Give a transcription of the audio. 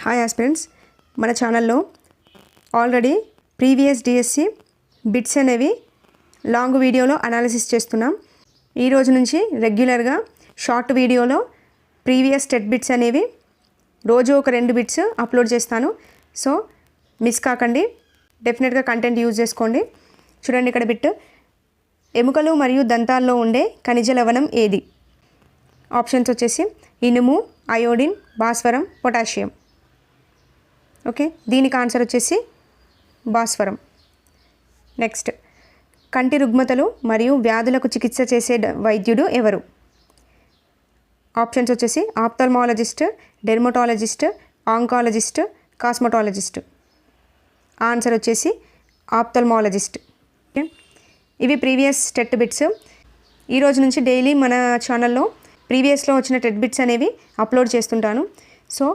Hi aspirants, మన ఛానల్లో already previous DSC bits అనేవి లాంగ్ వీడియోలో అనాలిసిస్ చేస్తున్నాం. ఈ రోజు నుంచి రెగ్యులర్గా షార్ట్ వీడియోలో ప్రీవియస్ టెట్ బిట్స్ అనేవి రోజు ఒక 2 బిట్స్ అప్లోడ్ చేస్తాను. సో మిస్ కాకండి, డెఫినెట్గా కంటెంట్ యూజ్ చేసుకోండి. చూడండి, ఇక్కడ బిట్: ఎముకలు మరియు దంతాల్లో ఉండే ఖనిజ లవణం ఏది? ఆప్షన్స్ వచ్చేసి ఇనుము, అయోడిన్, భాస్వరం, పొటాషియం. ఓకే, దీనికి ఆన్సర్ వచ్చేసి భాస్వరం. నెక్స్ట్, కంటి రుగ్మతలు మరియు వ్యాధులకు చికిత్స చేసే వైద్యుడు ఎవరు? ఆప్షన్స్ వచ్చేసి ఆప్థల్మాలజిస్ట్, డెర్మటాలజిస్ట్, ఆంకాలజిస్ట్, కాస్మెటాలజిస్ట్. ఆన్సర్ వచ్చేసి ఆప్థల్మాలజిస్ట్. ఓకే, ఇవి ప్రీవియస్ టెట్ బిట్స్. ఈరోజు నుంచి డైలీ మన ఛానల్లో ప్రీవియస్లో వచ్చిన టెట్ బిట్స్ అనేవి అప్లోడ్ చేస్తుంటాను. సో